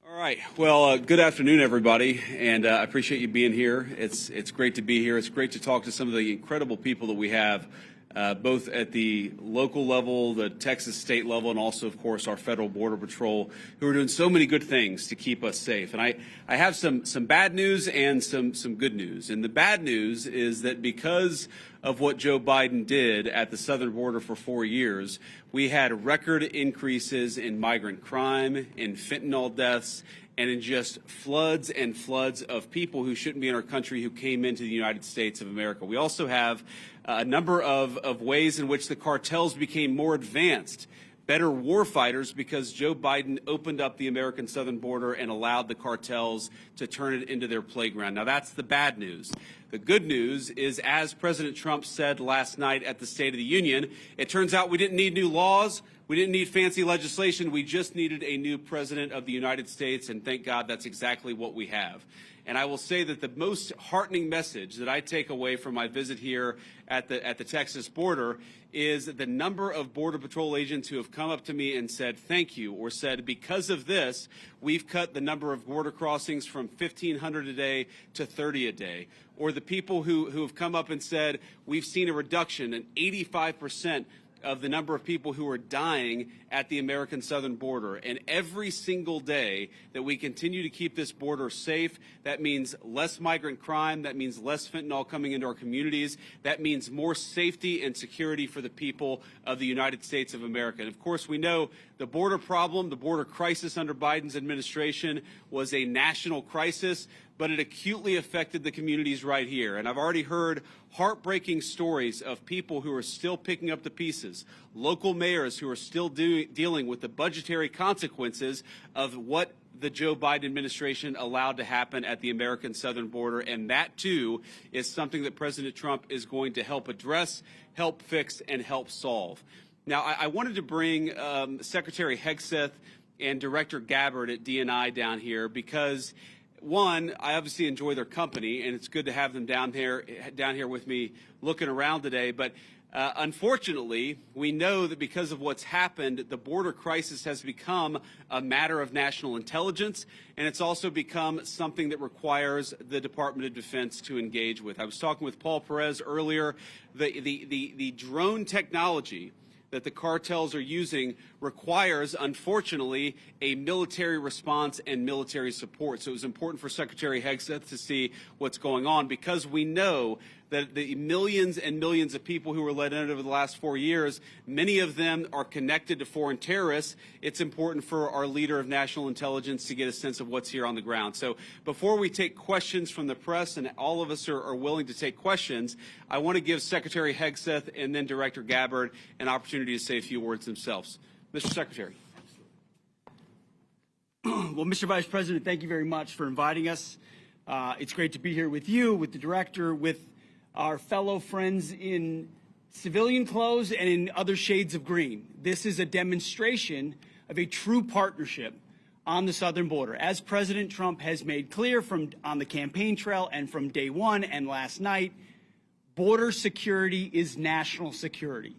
All right. Well, good afternoon, everybody, and I appreciate you being here. It's great to be here. It's great to talk to some of the incredible people that we have, both at the local level, the Texas state level, and also, of course, our federal border patrol, who are doing so many good things to keep us safe. And I have some bad news and some good news. And the bad news is that because of what Joe Biden did at the southern border for 4 years, we had record increases in migrant crime, in fentanyl deaths, and in just floods and floods of people who shouldn't be in our country who came into the United States of America. We also have a number of ways in which the cartels became more advanced, better war fighters, because Joe Biden opened up the American southern border and allowed the cartels to turn it into their playground. Now, that's the bad news. The good news is, as President Trump said last night at the State of the Union, it turns out we didn't need new laws. We didn't need fancy legislation. We just needed a new president of the United States, and thank God that's exactly what we have. And I will say that the most heartening message that I take away from my visit here at the Texas border is the number of Border Patrol agents who have come up to me and said thank you, or said because of this, we've cut the number of border crossings from 1,500 a day to 30 a day. Or the people who have come up and said we've seen a reduction, an 85% of the number of people who are dying at the American southern border. And every single day that we continue to keep this border safe, that means less migrant crime, that means less fentanyl coming into our communities, that means more safety and security for the people of the United States of America. And of course, we know the border problem, the border crisis under Biden's administration was a national crisis, but it acutely affected the communities right here. And I've already heard heartbreaking stories of people who are still picking up the pieces, local mayors who are still dealing with the budgetary consequences of what the Joe Biden administration allowed to happen at the American southern border. And that, too, is something that President Trump is going to help address, help fix, and help solve. Now, I wanted to bring Secretary Hegseth and Director Gabbard at DNI down here because, one, I obviously enjoy their company, and it's good to have them down here with me looking around today. But unfortunately, we know that because of what's happened, the border crisis has become a matter of national intelligence, and it's also become something that requires the Department of Defense to engage with. I was talking with Paul Perez earlier. The drone technology that the cartels are using requires, unfortunately, a military response and military support. So it was important for Secretary Hegseth to see what's going on, because we know that the millions and millions of people who were let in over the last 4 years, many of them are connected to foreign terrorists. It's important for our leader of national intelligence to get a sense of what's here on the ground. So before we take questions from the press, and all of us are willing to take questions, I want to give Secretary Hegseth and then Director Gabbard an opportunity to say a few words themselves. Mr. Secretary. Well, Mr. Vice President, thank you very much for inviting us. It's great to be here with you, with the Director, with our fellow friends in civilian clothes and in other shades of green. This is a demonstration of a true partnership on the southern border. As President Trump has made clear on the campaign trail and from day one and last night, border security is national security.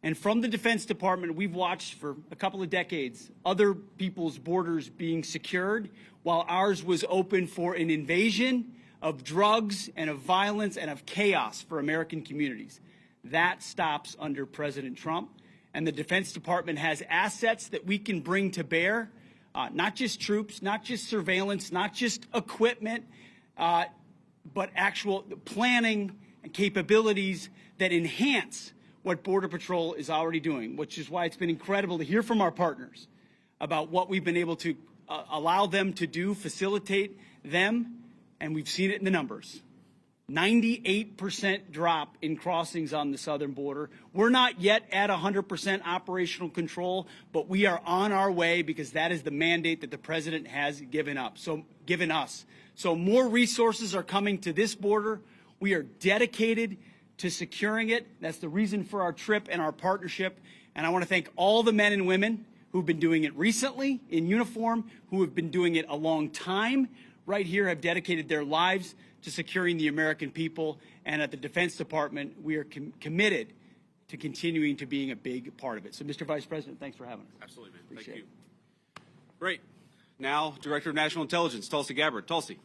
And from the Defense Department, we've watched for a couple of decades other people's borders being secured while ours was open for an invasion of drugs and of violence and of chaos for American communities. That stops under President Trump. And the Defense Department has assets that we can bring to bear, not just troops, not just surveillance, not just equipment, but actual planning and capabilities that enhance what Border Patrol is already doing, which is why it's been incredible to hear from our partners about what we've been able to allow them to do, facilitate them, and we've seen it in the numbers. 98% drop in crossings on the southern border. We're not yet at 100% operational control, but we are on our way because that is the mandate that the President has given us. So more resources are coming to this border. We are dedicated to securing it. That's the reason for our trip and our partnership. And I want to thank all the men and women who've been doing it recently in uniform, who have been doing it a long time right here, have dedicated their lives to securing the American people. And at the Defense Department, we are committed to continuing to being a big part of it. So, Mr. Vice President, thanks for having us. Absolutely, man. Thank you. Great. now Director of National Intelligence, Tulsi Gabbard. Tulsi.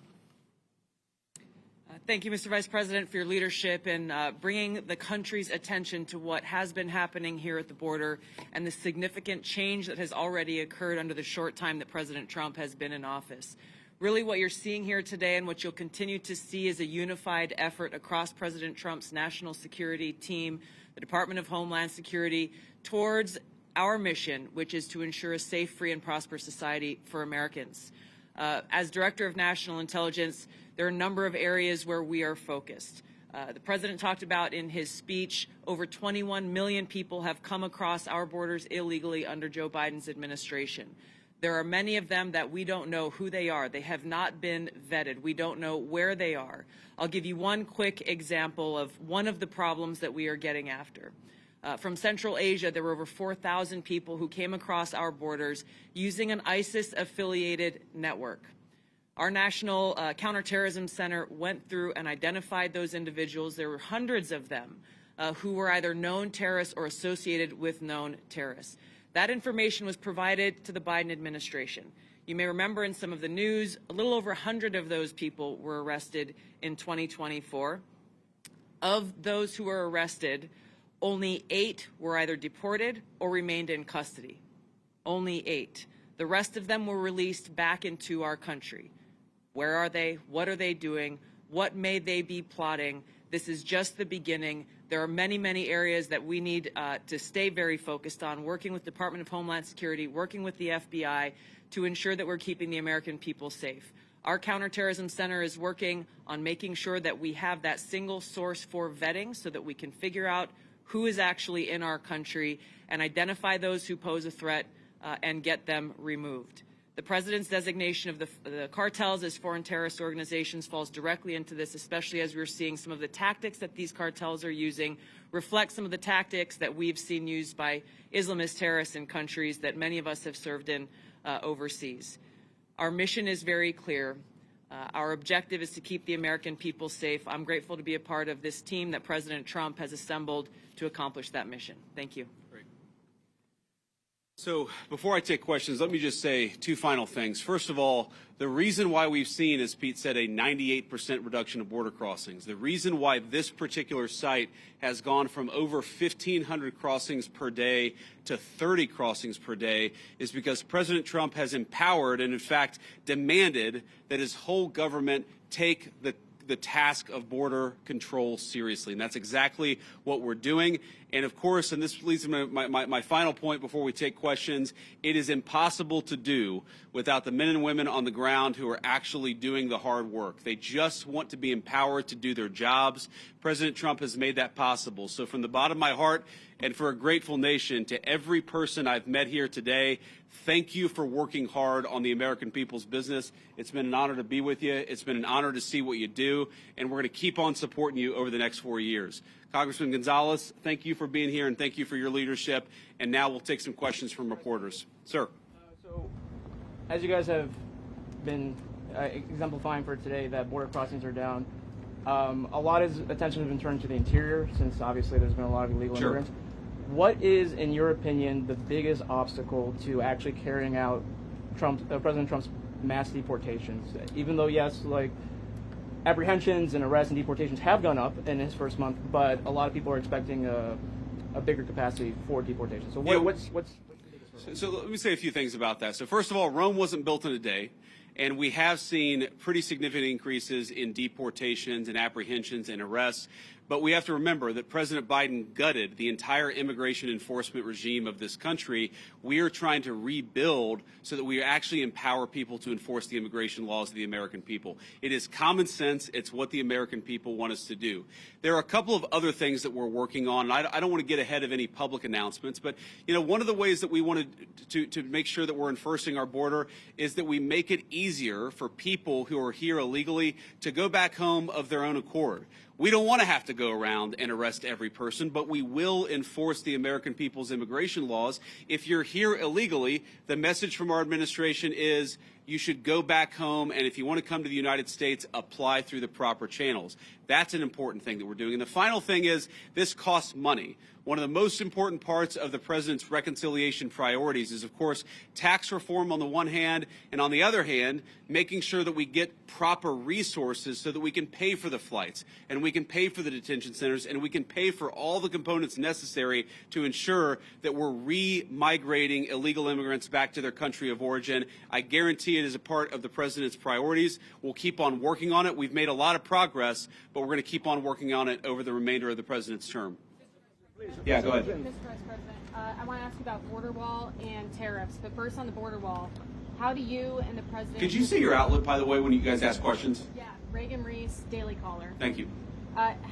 Thank you, Mr. Vice President, for your leadership in bringing the country's attention to what has been happening here at the border and the significant change that has already occurred under the short time that President Trump has been in office. Really what you're seeing here today and what you'll continue to see is a unified effort across President Trump's national security team, the Department of Homeland Security, towards our mission, which is to ensure a safe, free, and prosperous society for Americans. As Director of National Intelligence, there are a number of areas where we are focused. The President talked about in his speech, over 21 million people have come across our borders illegally under Joe Biden's administration. There are many of them that we don't know who they are. They have not been vetted. We don't know where they are. I'll give you one quick example of one of the problems that we are getting after. From Central Asia, there were over 4,000 people who came across our borders using an ISIS-affiliated network. Our National Counterterrorism Center went through and identified those individuals. There were hundreds of them who were either known terrorists or associated with known terrorists. That information was provided to the Biden administration. You may remember in some of the news, a little over 100 of those people were arrested in 2024. Of those who were arrested, only 8 were either deported or remained in custody. Only 8. The rest of them were released back into our country. Where are they? What are they doing? What may they be plotting? This is just the beginning. There are many, many areas that we need to stay very focused on, working with the Department of Homeland Security, working with the FBI to ensure that we're keeping the American people safe. Our Counterterrorism Center is working on making sure that we have that single source for vetting so that we can figure out who is actually in our country and identify those who pose a threat and get them removed. The President's designation of the cartels as foreign terrorist organizations falls directly into this, especially as we're seeing some of the tactics that these cartels are using reflect some of the tactics that we've seen used by Islamist terrorists in countries that many of us have served in overseas. Our mission is very clear. Our objective is to keep the American people safe. I'm grateful to be a part of this team that President Trump has assembled to accomplish that mission. Thank you. So before I take questions, let me just say 2 final things. First of all, the reason why we've seen, as Pete said, a 98% reduction of border crossings, the reason why this particular site has gone from over 1,500 crossings per day to 30 crossings per day is because President Trump has empowered and, in fact, demanded that his whole government take the task of border control seriously. And that's exactly what we're doing. And of course, and this leads to my final point before we take questions, it is impossible to do without the men and women on the ground who are actually doing the hard work. They just want to be empowered to do their jobs. President Trump has made that possible. So from the bottom of my heart, and for a grateful nation, to every person I've met here today, thank you for working hard on the American people's business. It's been an honor to be with you. It's been an honor to see what you do, and we're going to keep on supporting you over the next 4 years. Congressman Gonzalez, thank you for being here, and thank you for your leadership. And now we'll take some questions from reporters. Sir. So, as you guys have been exemplifying for today that border crossings are down, a lot of attention has been turned to the interior since obviously there's been a lot of illegal immigrants. What is, in your opinion, the biggest obstacle to actually carrying out President Trump's mass deportations? Even though, yes, like apprehensions and arrests and deportations have gone up in his first month, but a lot of people are expecting a bigger capacity for deportation. So what's the biggest hurdle? So let me say a few things about that. So first of all, Rome wasn't built in a day. And we have seen pretty significant increases in deportations and apprehensions and arrests. But we have to remember that President Biden gutted the entire immigration enforcement regime of this country. We are trying to rebuild so that we actually empower people to enforce the immigration laws of the American people. It is common sense. It's what the American people want us to do. There are a couple of other things that we're working on. And I don't want to get ahead of any public announcements, but one of the ways that we wanted to make sure that we're enforcing our border is that we make it easier for people who are here illegally to go back home of their own accord. We don't want to have to go around and arrest every person, but we will enforce the American people's immigration laws. If you're here illegally, the message from our administration is you should go back home, and if you want to come to the United States, apply through the proper channels. That's an important thing that we're doing. And the final thing is this costs money. One of the most important parts of the president's reconciliation priorities is, of course, tax reform on the one hand, and on the other hand, making sure that we get proper resources so that we can pay for the flights, and we can pay for the detention centers, and we can pay for all the components necessary to ensure that we're re-migrating illegal immigrants back to their country of origin. I guarantee it is a part of the president's priorities. We'll keep on working on it. We've made a lot of progress, but we're going to keep on working on it over the remainder of the president's term. Yeah, go ahead. Mr. Vice President, I want to ask you about border wall and tariffs. But first on the border wall, how do you and the president... Could you say your outlet, by the way, when you guys ask questions? Yeah, Reagan Reese, Daily Caller. Thank you.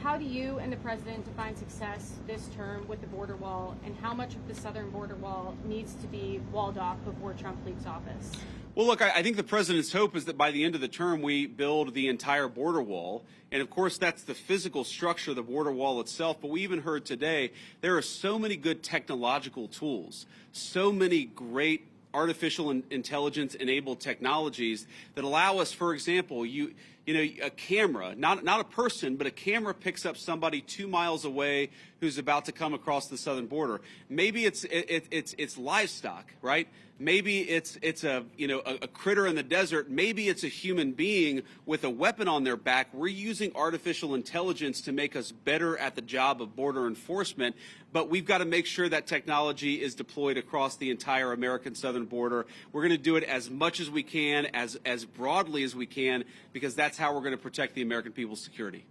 How do you and the president define success this term with the border wall, and how much of the southern border wall needs to be walled off before Trump leaves office? Well, look, I think the president's hope is that by the end of the term, we build the entire border wall. And, of course, that's the physical structure of the border wall itself. But we even heard today there are so many good technological tools, so many great artificial intelligence-enabled technologies that allow us, for example, a camera, not a person, but a camera picks up somebody 2 miles away who's about to come across the southern border. Maybe it's livestock, right? Maybe it's a critter in the desert. Maybe it's a human being with a weapon on their back. We're using artificial intelligence to make us better at the job of border enforcement, but we've got to make sure that technology is deployed across the entire American southern border. We're going to do it as much as we can, as broadly as we can, because that's how we're going to protect the American people's security.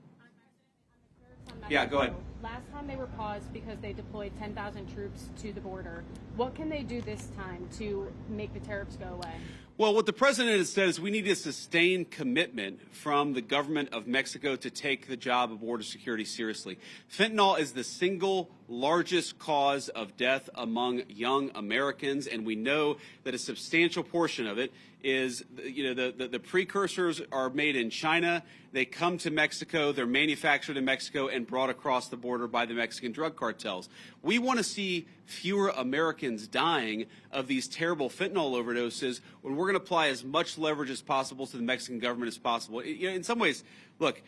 Yeah, go ahead. Last time they were paused because they deployed 10,000 troops to the border. What can they do this time to make the tariffs go away? Well, what the president has said is we need a sustained commitment from the government of Mexico to take the job of border security seriously. Fentanyl is the single largest cause of death among young Americans, and we know that a substantial portion of it is, the precursors are made in China. They come to Mexico, they're manufactured in Mexico and brought across the border by the Mexican drug cartels. We want to see fewer Americans dying of these terrible fentanyl overdoses when we're going to apply as much leverage as possible to the Mexican government as possible. In some ways, look,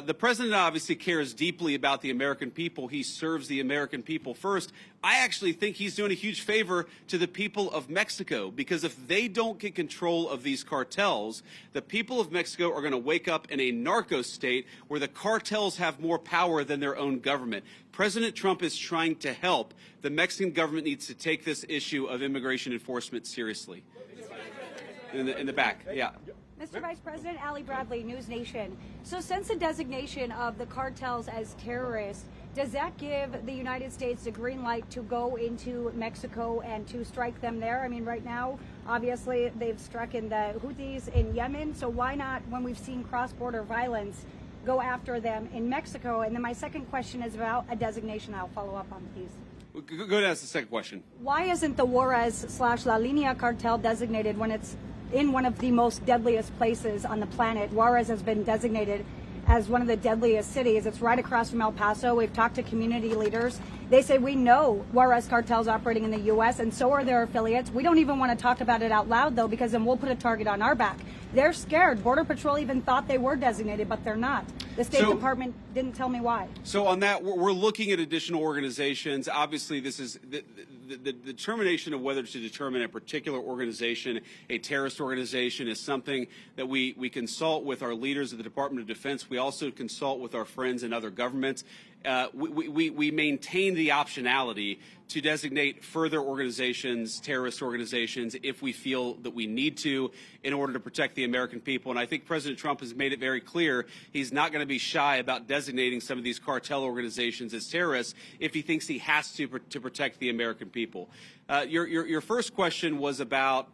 the president obviously cares deeply about the American people. He serves the American people first. I actually think he's doing a huge favor to the people of Mexico, because if they don't get control of these cartels, the people of Mexico are going to wake up in a narco state where the cartels have more power than their own government. President Trump is trying to help. The Mexican government needs to take this issue of immigration enforcement seriously. In the back, yeah. Mr. Vice President, Ali Bradley, News Nation. So since the designation of the cartels as terrorists, does that give the United States the green light to go into Mexico and to strike them there? I mean, right now, obviously, they've struck in the Houthis in Yemen. So why not, when we've seen cross-border violence, go after them in Mexico? And then my second question is about a designation I'll follow up on, please. Go ahead and ask the second question. Why isn't the Juarez/La Línea cartel designated when it's in one of the most deadliest places on the planet? Juarez has been designated as one of the deadliest cities. It's right across from El Paso. We've talked to community leaders. They say, we know Juarez cartel's operating in the U.S., and so are their affiliates. We don't even want to talk about it out loud, though, because then we'll put a target on our back. They're scared. Border Patrol even thought they were designated, but they're not. The State Department didn't tell me why. So on that, we're looking at additional organizations. Obviously, this is the determination of whether to determine a particular organization, a terrorist organization, is something that we consult with our leaders of the Department of Defense. We also consult with our friends in other governments. We maintain the optionality to designate further organizations, terrorist organizations, if we feel that we need to in order to protect the American people. And I think President Trump has made it very clear he's not going to be shy about designating some of these cartel organizations as terrorists if he thinks he has to protect the American people. Your first question was about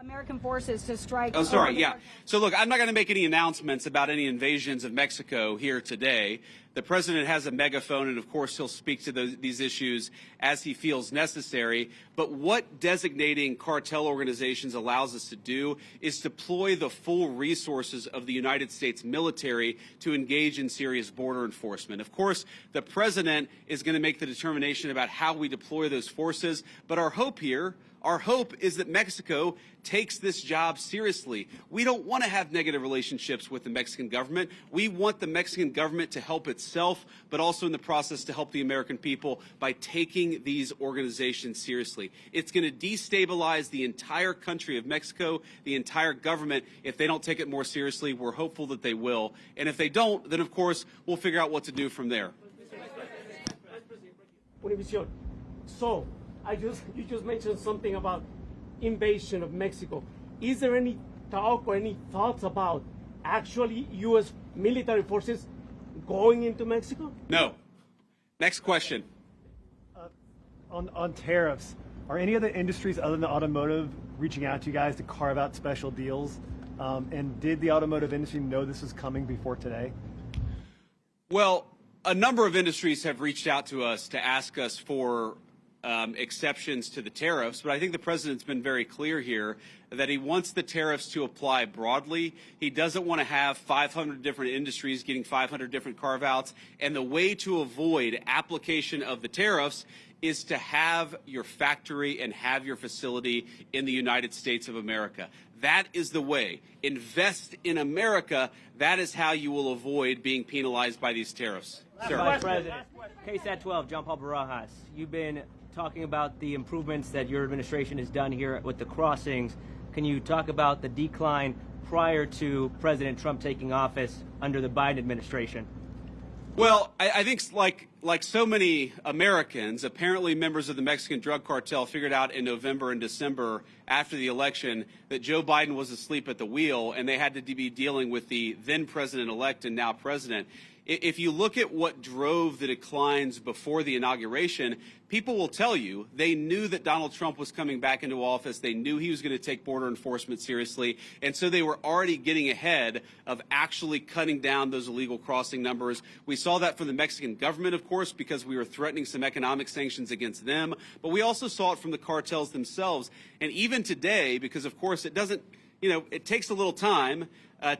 American forces to strike. Oh, sorry, yeah. So, look, I'm not going to make any announcements about any invasions of Mexico here today. The president has a megaphone, and, of course, he'll speak to these issues as he feels necessary. But what designating cartel organizations allows us to do is deploy the full resources of the United States military to engage in serious border enforcement. Of course, the president is going to make the determination about how we deploy those forces, but our hope here, Our hope is that Mexico takes this job seriously. We don't want to have negative relationships with the Mexican government. We want the Mexican government to help itself, but also in the process to help the American people by taking these organizations seriously. It's going to destabilize the entire country of Mexico, the entire government, if they don't take it more seriously. We're hopeful that they will. And if they don't, then of course, we'll figure out what to do from there. So, you just mentioned something about invasion of Mexico. Is there any talk or any thoughts about actually U.S. military forces going into Mexico? No. Next question. On tariffs, are any other industries other than automotive reaching out to you guys to carve out special deals? And did the automotive industry know this was coming before today? Well, a number of industries have reached out to us to ask us for exceptions to the tariffs, but I think the president's been very clear here that he wants the tariffs to apply broadly. He doesn't want to have 500 different industries getting 500 different carve-outs, and the way to avoid application of the tariffs is to have your factory and have your facility in the United States of America. That is the way. Invest in America. That is how you will avoid being penalized by these tariffs. Sir. Vice President, KSAT 12, John Paul Barajas. You've been talking about the improvements that your administration has done here with the crossings. Can you talk about the decline prior to President Trump taking office under the Biden administration? Well, I think like so many Americans, apparently members of the Mexican drug cartel figured out in November and December after the election that Joe Biden was asleep at the wheel and they had to be dealing with the then president-elect and now president. If you look at what drove the declines before the inauguration, people will tell you they knew that Donald Trump was coming back into office. They knew he was going to take border enforcement seriously. And so they were already getting ahead of actually cutting down those illegal crossing numbers. We saw that from the Mexican government, of course, because we were threatening some economic sanctions against them. But we also saw it from the cartels themselves. And even today, because, of course, it doesn't, it takes a little time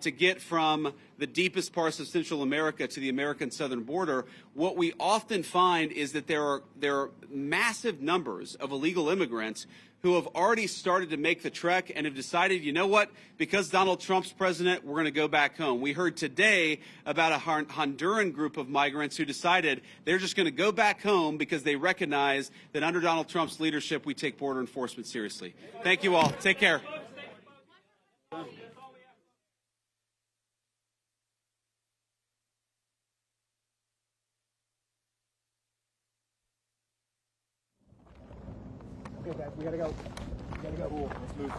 to get from the deepest parts of Central America to the American southern border. What we often find is that there are massive numbers of illegal immigrants who have already started to make the trek and have decided, you know what, because Donald Trump's president, we're going to go back home. We heard today about a Honduran group of migrants who decided they're just going to go back home because they recognize that under Donald Trump's leadership, we take border enforcement seriously. Thank you all. Take care. Okay, guys, we gotta go. Let's move.